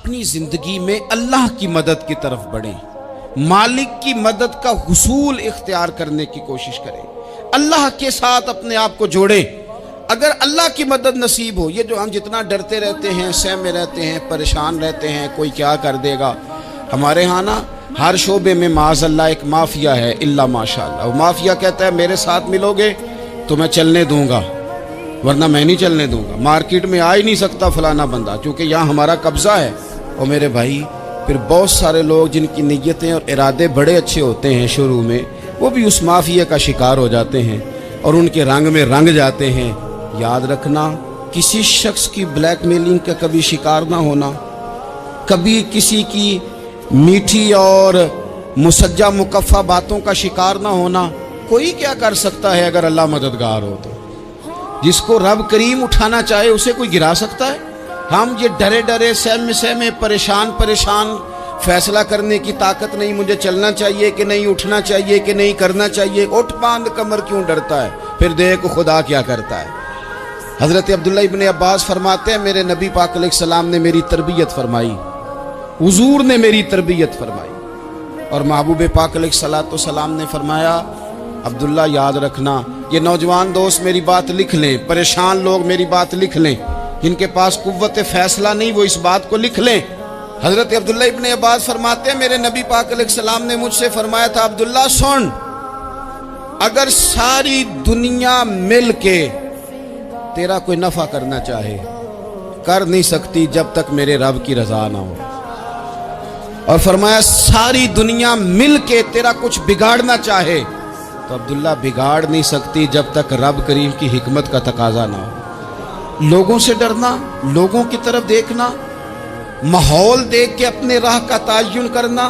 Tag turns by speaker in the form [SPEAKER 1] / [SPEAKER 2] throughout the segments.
[SPEAKER 1] اپنی زندگی میں اللہ کی مدد کی طرف بڑھیں، مالک کی مدد کا حصول اختیار کرنے کی کوشش کریں، اللہ کے ساتھ اپنے آپ کو جوڑیں۔ اگر اللہ کی مدد نصیب ہو، یہ جو ہم جتنا ڈرتے رہتے ہیں، سہمے رہتے ہیں، پریشان رہتے ہیں کوئی کیا کر دے گا، ہمارے ہاں نا ہر شعبے میں معاذ اللہ ایک مافیا ہے، الا ماشاءاللہ۔ وہ مافیا کہتا ہے میرے ساتھ ملو گے تو میں چلنے دوں گا، ورنہ میں نہیں چلنے دوں گا، مارکیٹ میں آ ہی نہیں سکتا فلانا بندہ، کیونکہ یہاں ہمارا قبضہ ہے۔ اور میرے بھائی پھر بہت سارے لوگ جن کی نیتیں اور ارادے بڑے اچھے ہوتے ہیں شروع میں، وہ بھی اس مافیا کا شکار ہو جاتے ہیں اور ان کے رنگ میں رنگ جاتے ہیں۔ یاد رکھنا، کسی شخص کی بلیک میلنگ کا کبھی شکار نہ ہونا، کبھی کسی کی میٹھی اور مسجع مکفہ باتوں کا شکار نہ ہونا۔ کوئی کیا کر سکتا ہے اگر اللہ مددگار ہو تو؟ جس کو رب کریم اٹھانا چاہے اسے کوئی گرا سکتا ہے؟ ہم یہ ڈرے ڈرے سہمے پریشان فیصلہ کرنے کی طاقت نہیں، مجھے چلنا چاہیے کہ نہیں، اٹھنا چاہیے کہ نہیں، کرنا چاہیے، اٹھ باندھ کمر کیوں ڈرتا ہے؟ پھر دیکھ خدا کیا کرتا ہے۔ حضرت عبداللہ ابن عباس فرماتے ہیں میرے نبی پاک علیہ السلام نے میری تربیت فرمائی، حضور نے میری تربیت فرمائی، اور محبوب پاک علیہ السلام نے فرمایا عبداللہ یاد رکھنا، یہ نوجوان دوست میری بات لکھ لیں، پریشان لوگ میری بات لکھ لیں، جن کے پاس قوت فیصلہ نہیں وہ اس بات کو لکھ لیں۔ حضرت عبداللہ ابن عباس فرماتے ہیں میرے نبی پاک علیہ السلام نے مجھ سے فرمایا تھا عبداللہ سن، اگر ساری دنیا مل کے تیرا کوئی نفع کرنا چاہے کر نہیں سکتی جب تک میرے رب کی رضا نہ ہو، اور فرمایا ساری دنیا مل کے تیرا کچھ بگاڑنا چاہے تو عبداللہ بگاڑ نہیں سکتی جب تک رب کریم کی حکمت کا تقاضا نہ ہو۔ لوگوں سے ڈرنا، لوگوں کی طرف دیکھنا، ماحول دیکھ کے اپنے راہ کا تعین کرنا،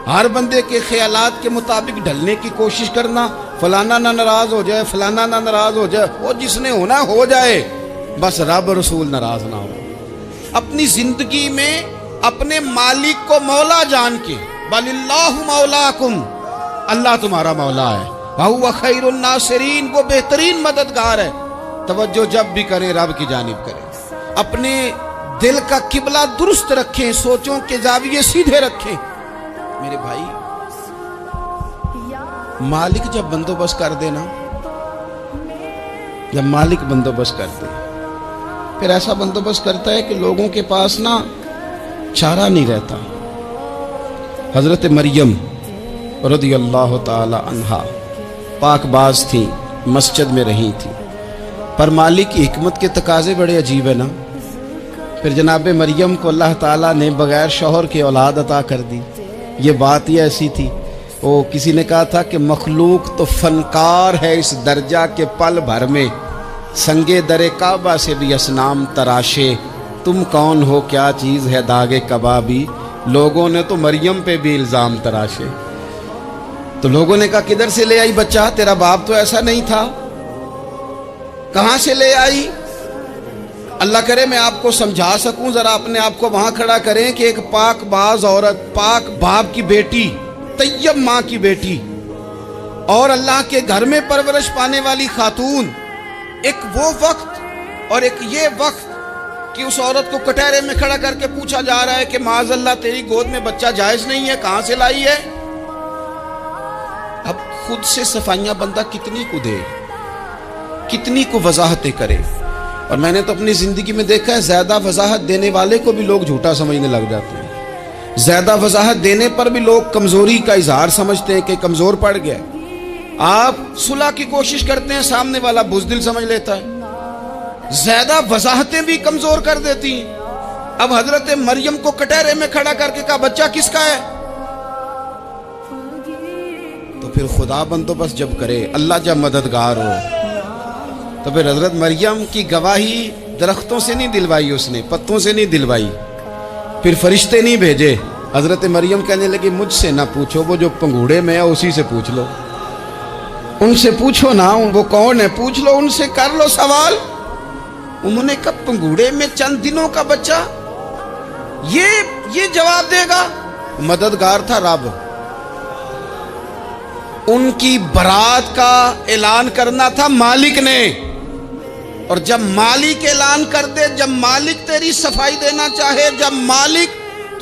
[SPEAKER 1] ہر بندے کے خیالات کے مطابق ڈھلنے کی کوشش کرنا، فلانا نہ ناراض ہو جائے، فلانا نہ ناراض ہو جائے، وہ جس نے ہونا ہو جائے، بس رب رسول ناراض نہ ہو۔ اپنی زندگی میں اپنے مالک کو مولا جان کے، بل اللہ مولاکم، اللہ تمہارا مولا ہے، وَهُوَ خَيْرُ النَّاصِرِينَ، وہ بہترین مددگار ہے۔ توجہ جب بھی کریں رب کی جانب کریں، اپنے دل کا قبلہ درست رکھیں، سوچوں کے زاویے سیدھے رکھیں۔ میرے بھائی مالک جب بندوبست کر دے نا، جب مالک بندوبست کر دے پھر ایسا بندوبست کرتا ہے کہ لوگوں کے پاس نا چارہ نہیں رہتا۔ حضرت مریم رضی اللہ تعالی عنہا پاک باز تھیں، مسجد میں رہی تھیں، پر مالک کی حکمت کے تقاضے بڑے عجیب ہیں نا۔ پھر جناب مریم کو اللہ تعالیٰ نے بغیر شوہر کے اولاد عطا کر دی۔ یہ بات ہی ایسی تھی، وہ کسی نے کہا تھا کہ مخلوق تو فنکار ہے اس درجہ کے پل بھر میں سنگے در کعبہ سے بھی اصنام تراشے، تم کون ہو کیا چیز ہے داغ کبابی، لوگوں نے تو مریم پہ بھی الزام تراشے۔ تو لوگوں نے کہا کدھر سے لے آئی بچہ، تیرا باپ تو ایسا نہیں تھا، کہاں سے لے آئی؟ اللہ کرے میں آپ کو سمجھا سکوں، ذرا اپنے آپ کو وہاں کھڑا کریں کہ ایک پاک باز عورت، پاک باپ کی بیٹی، طیب ماں کی بیٹی، اور اللہ کے گھر میں پرورش پانے والی خاتون، ایک وہ وقت اور ایک یہ وقت کہ اس عورت کو کٹہرے میں کھڑا کر کے پوچھا جا رہا ہے کہ معاذ اللہ تیری گود میں بچہ جائز نہیں ہے، کہاں سے لائی ہے؟ اب خود سے صفائیاں بندہ کتنی کو دے، کتنی کو وضاحتیں کرے۔ اور میں نے تو اپنی زندگی میں دیکھا ہے زیادہ وضاحت دینے والے کو بھی لوگ جھوٹا سمجھنے لگ جاتے ہیں، زیادہ وضاحت دینے پر بھی لوگ کمزوری کا اظہار سمجھتے ہیں کہ کمزور پڑ گیا۔ آپ صلح کی کوشش کرتے ہیں، سامنے والا بزدل سمجھ لیتا ہے، زیادہ وضاحتیں بھی کمزور کر دیتی ہیں۔ اب حضرت مریم کو کٹہرے میں کھڑا کر کے کہا بچہ کس کا ہے؟ تو پھر خدا بندوبست جب کرے، اللہ جب مددگار ہو، تو پھر حضرت مریم کی گواہی درختوں سے نہیں دلوائی، اس نے پتوں سے نہیں دلوائی، پھر فرشتے نہیں بھیجے۔ حضرت مریم کہنے لگی مجھ سے نہ پوچھو، وہ جو پنگوڑے میں ہے اسی سے پوچھ لو، ان سے پوچھو نا، وہ کون ہے پوچھ لو، ان سے کر لو سوال۔ انہوں نے کہا پنگوڑے میں چند دنوں کا بچہ، یہ جواب دے گا؟ مددگار تھا رب، ان کی برات کا اعلان کرنا تھا مالک نے، اور جب مالک اعلان کر دے، جب مالک تیری صفائی دینا چاہے، جب مالک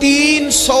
[SPEAKER 1] 300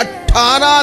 [SPEAKER 1] 18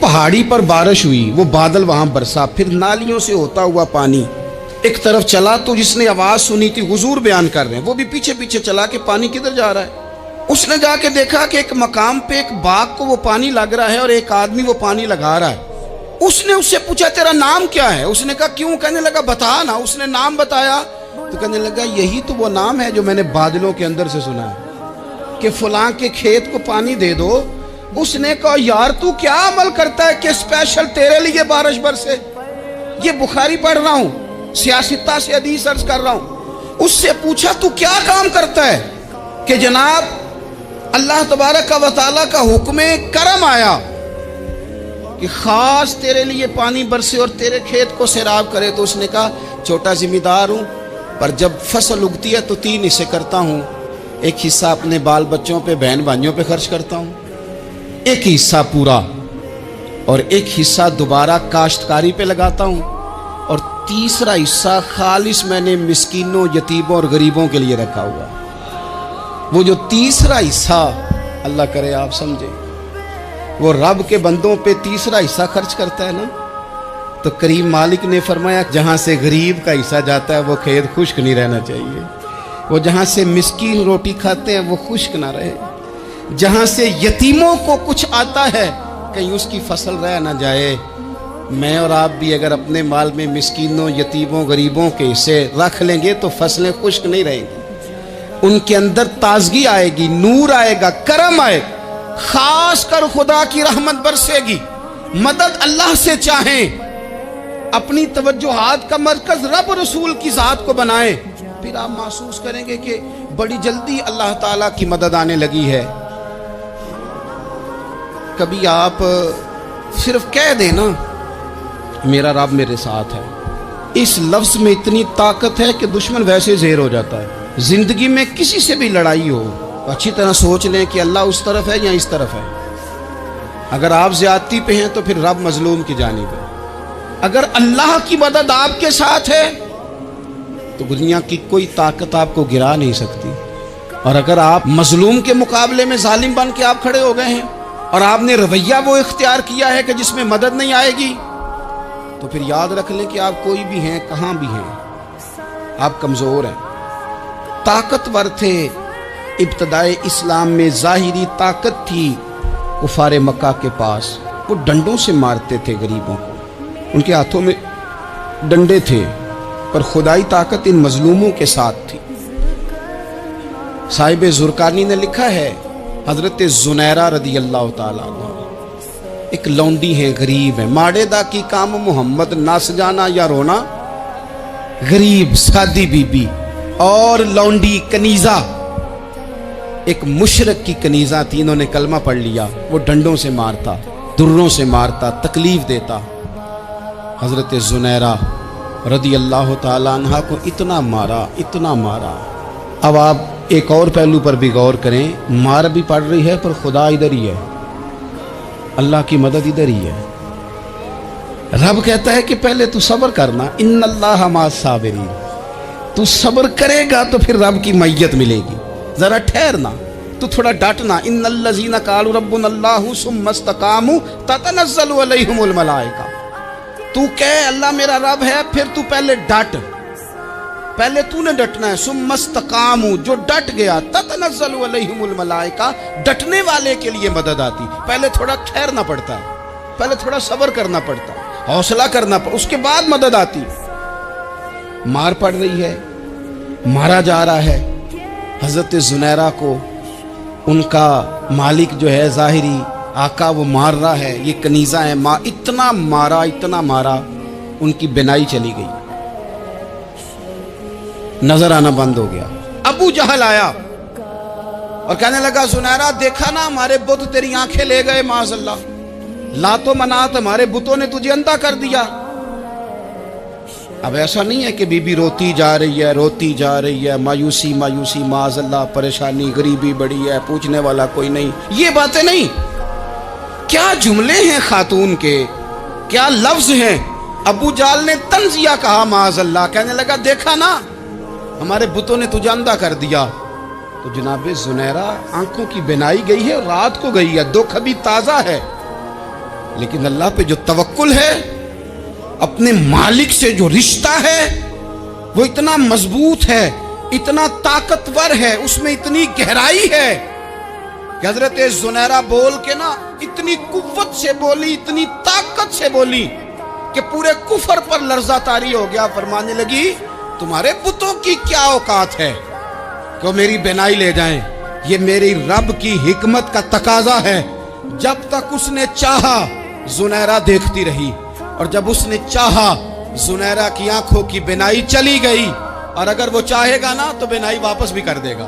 [SPEAKER 1] پہاڑی پر بارش ہوئی، وہ بادل وہاں برسا، پھر نالیوں سے ہوتا ہوا پانی ایک طرف چلا، تو جس نے آواز سنی تھی حضور بیان کر رہے ہیں، وہ بھی پیچھے پیچھے چلا کہ پانی کدھر جا رہا ہے۔ اس نے جا کے دیکھا کہ ایک مقام پہ ایک باغ کو وہ پانی لگ رہا ہے اور ایک آدمی وہ پانی لگا رہا ہے۔ اس نے اس سے پوچھا تیرا نام کیا ہے؟ اس نے کہا کیوں؟ کہنے لگا بتا نا۔ اس نے نام بتایا تو کہنے لگا یہی تو وہ نام ہے جو میں نے بادلوں کے اندر سے سنا ہے کہ فلاں کے کھیت کو پانی دے دو۔ اس نے کہا یار تو کیا عمل کرتا ہے کہ اسپیشل تیرے لیے بارش برسے؟ یہ بخاری پڑھ رہا ہوں، سیاستہ سے حدیث عرض کر رہا ہوں۔ اس سے پوچھا تو کیا کام کرتا ہے کہ جناب اللہ تبارک و تعالیٰ کا حکم کرم آیا کہ خاص تیرے لیے پانی برسے اور تیرے کھیت کو سیراب کرے؟ تو اس نے کہا چھوٹا ذمہ دار ہوں، پر جب فصل اگتی ہے تو 3 حصے کرتا ہوں، ایک حصہ اپنے بال بچوں پہ بہن بھائیوں پہ خرچ کرتا ہوں، ایک حصہ پورا، اور ایک حصہ دوبارہ کاشتکاری پہ لگاتا ہوں، اور تیسرا حصہ خالص میں نے مسکینوں، یتیموں اور غریبوں کے لیے رکھا ہوا۔ وہ جو تیسرا حصہ، اللہ کرے آپ سمجھے، وہ رب کے بندوں پہ تیسرا حصہ خرچ کرتا ہے نا، تو کریم مالک نے فرمایا جہاں سے غریب کا حصہ جاتا ہے وہ کھیت خشک نہیں رہنا چاہیے، وہ جہاں سے مسکین روٹی کھاتے ہیں وہ خشک نہ رہے، جہاں سے یتیموں کو کچھ آتا ہے کہیں اس کی فصل رہ نہ جائے۔ میں اور آپ بھی اگر اپنے مال میں مسکینوں، یتیموں، غریبوں کے حصے رکھ لیں گے تو فصلیں خشک نہیں رہیں گی، ان کے اندر تازگی آئے گی، نور آئے گا، کرم آئے گا، خاص کر خدا کی رحمت برسے گی۔ مدد اللہ سے چاہیں، اپنی توجہات کا مرکز رب رسول کی ذات کو بنائیں، پھر آپ محسوس کریں گے کہ بڑی جلدی اللہ تعالیٰ کی مدد آنے لگی ہے۔ کبھی آپ صرف کہہ دیں نا میرا رب میرے ساتھ ہے، اس لفظ میں اتنی طاقت ہے کہ دشمن ویسے زہر ہو جاتا ہے۔ زندگی میں کسی سے بھی لڑائی ہو، اچھی طرح سوچ لیں کہ اللہ اس طرف ہے یا اس طرف ہے۔ اگر آپ زیادتی پہ ہیں تو پھر رب مظلوم کی جانب ہے۔ اگر اللہ کی مدد آپ کے ساتھ ہے تو دنیا کی کوئی طاقت آپ کو گرا نہیں سکتی، اور اگر آپ مظلوم کے مقابلے میں ظالم بن کے آپ کھڑے ہو گئے ہیں اور آپ نے رویہ وہ اختیار کیا ہے کہ جس میں مدد نہیں آئے گی، تو پھر یاد رکھ لیں کہ آپ کوئی بھی ہیں، کہاں بھی ہیں، آپ کمزور ہیں۔ طاقتور تھے ابتدائے اسلام میں، ظاہری طاقت تھی کفار مکہ کے پاس، وہ ڈنڈوں سے مارتے تھے غریبوں کو، ان کے ہاتھوں میں ڈنڈے تھے، پر خدائی طاقت ان مظلوموں کے ساتھ تھی۔ صاحب زرقانی نے لکھا ہے حضرت زنیرہ رضی اللہ تعالیٰ عنہ ایک لونڈی ہیں، غریب ہیں، ماڑے دا کی کام محمد نس جانا یا رونا، غریب سادی بی بی اور لونڈی کنیزہ، ایک مشرک کی کنیزہ تھی، انہوں نے کلمہ پڑھ لیا، وہ ڈنڈوں سے مارتا، دروں سے مارتا، تکلیف دیتا۔ حضرت زنیرہ رضی اللہ تعالیٰ عنہ کو اتنا مارا، اتنا مارا۔ اب آپ ایک اور پہلو پر بھی غور کریں، مار بھی پڑ رہی ہے پر خدا ادھر ہی ہے، اللہ کی مدد ادھر ہی ہے۔ رب کہتا ہے کہ پہلے تو صبر کرنا، ان اللہ مع الصابرین، تو صبر کرے گا تو پھر رب کی معیت ملے گی، ذرا ٹھہرنا، تو تھوڑا ڈٹنا۔ ان الذین قالوا ربنا اللہ ثم استقاموا تتنزل علیہم الملائکہ، تو کہے اللہ میرا رب ہے، پھر تو پہلے ڈٹ، پہلے تو نے ڈٹنا ہے۔ ثم استقاموا، جو ڈٹ گیا، تتنزل علیہم الملائکہ، ڈٹنے والے کے لیے مدد آتی، پہلے تھوڑا ٹھہرنا پڑتا ہے، پہلے تھوڑا صبر کرنا پڑتا ہے، حوصلہ کرنا پڑتا، اس کے بعد مدد آتی۔ مار پڑ رہی ہے، مارا جا رہا ہے حضرت زنیرہ کو، ان کا مالک جو ہے ظاہری آقا وہ مار رہا ہے، یہ کنیزہ ہے، اتنا مارا اتنا مارا، ان کی بینائی چلی گئی، نظر آنا بند ہو گیا۔ ابو جہل آیا اور کہنے لگا زنیرہ دیکھا نا ہمارے بت تیری آنکھیں لے گئے، معاذ اللہ، لات و منات ہمارے بتوں نے تجھے اندھا کر دیا۔ اب ایسا نہیں ہے کہ بی بی روتی جا رہی ہے، روتی جا رہی ہے، مایوسی مایوسی، معاذ اللہ، پریشانی، غریبی بڑی ہے، پوچھنے والا کوئی نہیں، یہ باتیں نہیں۔ کیا جملے ہیں خاتون کے، کیا لفظ ہیں۔ ابو جہل نے تنزیہ کہا، معاذ اللہ، کہنے لگا دیکھا نا ہمارے بتوں نے تجھے اندھا کر دیا۔ تو جناب زنیرہ آنکھوں کی بینائی گئی ہے، رات کو گئی ہے، دکھ ابھی تازہ ہے، لیکن اللہ پہ جو توکل ہے، اپنے مالک سے جو رشتہ ہے، وہ اتنا مضبوط ہے، اتنا طاقتور ہے، اس میں اتنی گہرائی ہے کہ حضرت زنیرہ بول کے نا اتنی قوت سے بولی، اتنی طاقت سے بولی کہ پورے کفر پر لرزہ طاری ہو گیا۔ فرمانے لگی تمہارے بتوں کی کیا اوقات ہے کہ وہ میری بینائی لے جائیں؟ یہ میری رب کی حکمت کا تقاضا ہے۔ جب تک اس نے چاہا زنیرہ دیکھتی رہی، اور جب اس نے چاہا زنیرہ کی آنکھوں کی بینائی چلی گئی، اور اگر وہ چاہے گا نا تو بینائی واپس بھی کر دے گا۔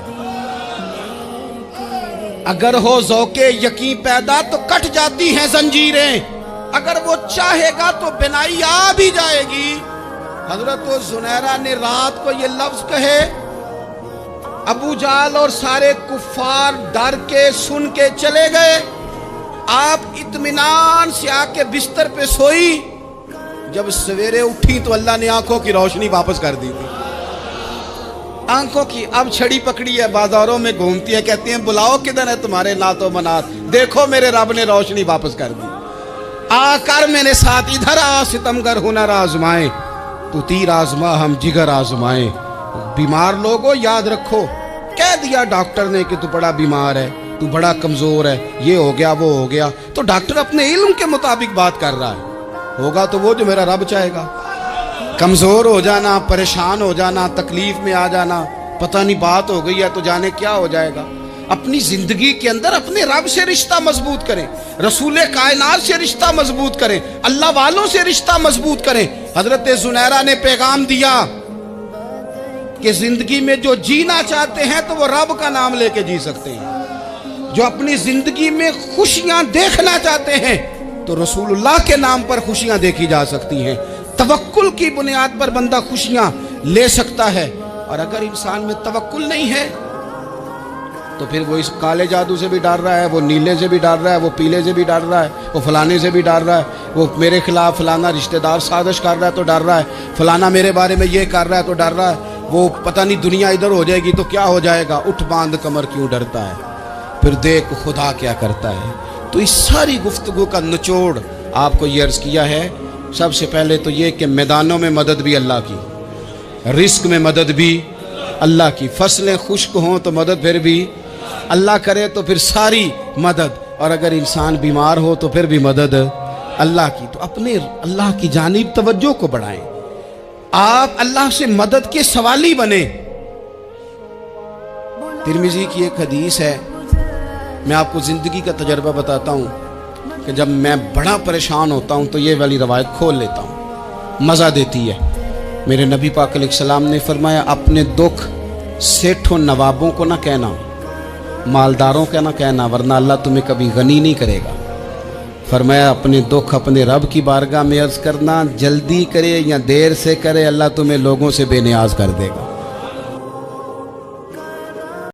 [SPEAKER 1] اگر ہو ذوق یقین پیدا تو کٹ جاتی ہیں زنجیریں، اگر وہ چاہے گا تو بینائی آ بھی جائے گی۔ حضرت زنیرہ نے رات کو یہ لفظ کہے، ابو جہل اور سارے کفار ڈر کے سن کے چلے گئے، آپ اطمینان سے آ کے بستر پہ سوئی۔ جب سویرے اٹھی تو اللہ نے آنکھوں کی روشنی واپس کر دی تھی۔ آنکھوں کی اب چھڑی پکڑی ہے، بازاروں میں گھومتی ہے، کہتی ہیں بلاؤ کدھر ہے تمہارے نعت و منات، دیکھو میرے رب نے روشنی واپس کر دی۔ آ کر میرے ساتھ ادھر آ، ستمگر ہنر آزمائے، تو تیر آزما ہم جگر آزمائے۔ بیمار لوگوں یاد رکھو، کہہ دیا ڈاکٹر نے کہ تو بڑا بیمار ہے، تو بڑا کمزور ہے، یہ ہو گیا وہ ہو گیا، تو ڈاکٹر اپنے علم کے مطابق بات کر رہا ہے، ہوگا تو وہ جو میرا رب چاہے گا۔ کمزور ہو جانا، پریشان ہو جانا، تکلیف میں آ جانا، پتہ نہیں بات ہو گئی ہے تو جانے کیا ہو جائے گا۔ اپنی زندگی کے اندر اپنے رب سے رشتہ مضبوط کریں، رسول کائنات سے رشتہ مضبوط کریں، اللہ والوں سے رشتہ مضبوط کریں۔ حضرت زنیرہ نے پیغام دیا کہ زندگی میں جو جینا چاہتے ہیں تو وہ رب کا نام لے کے جی سکتے ہیں، جو اپنی زندگی میں خوشیاں دیکھنا چاہتے ہیں تو رسول اللہ کے نام پر خوشیاں دیکھی جا سکتی ہیں۔ توکل کی بنیاد پر بندہ خوشیاں لے سکتا ہے، اور اگر انسان میں توکل نہیں ہے تو پھر وہ اس کالے جادو سے بھی ڈر رہا ہے، وہ نیلے سے بھی ڈر رہا ہے، وہ پیلے سے بھی ڈر رہا ہے، وہ فلانے سے بھی ڈر رہا ہے، وہ میرے خلاف فلانا رشتہ دار سازش کر رہا ہے تو ڈر رہا ہے، فلانا میرے بارے میں یہ کر رہا ہے تو ڈر رہا ہے، وہ پتہ نہیں دنیا ادھر ہو جائے گی تو کیا ہو جائے گا، اٹھ باندھ کمر کیوں ڈرتا ہے، پھر دیکھ خدا کیا کرتا ہے۔ تو اس ساری گفتگو کا نچوڑ آپ کو یہ عرض کیا ہے، سب سے پہلے تو یہ کہ میدانوں میں مدد بھی اللہ کی، رزق میں مدد بھی اللہ کی، فصلیں خشک ہوں تو مدد پھر بھی اللہ کرے، تو پھر ساری مدد، اور اگر انسان بیمار ہو تو پھر بھی مدد اللہ کی۔ تو اپنے اللہ کی جانب توجہ کو بڑھائیں، آپ اللہ سے مدد کے سوالی بنیں۔ ترمذی کی ایک حدیث ہے، میں آپ کو زندگی کا تجربہ بتاتا ہوں کہ جب میں بڑا پریشان ہوتا ہوں تو یہ والی روایت کھول لیتا ہوں، مزہ دیتی ہے۔ میرے نبی پاک علیہ السلام نے فرمایا اپنے دکھ سیٹھوں نوابوں کو نہ کہنا، مالداروں کا نہ کہنا، ورنہ اللہ تمہیں کبھی غنی نہیں کرے گا۔ فرمایا اپنے دکھ اپنے رب کی بارگاہ میں عرض کرنا، جلدی کرے یا دیر سے کرے اللہ تمہیں لوگوں سے بے نیاز کر دے گا۔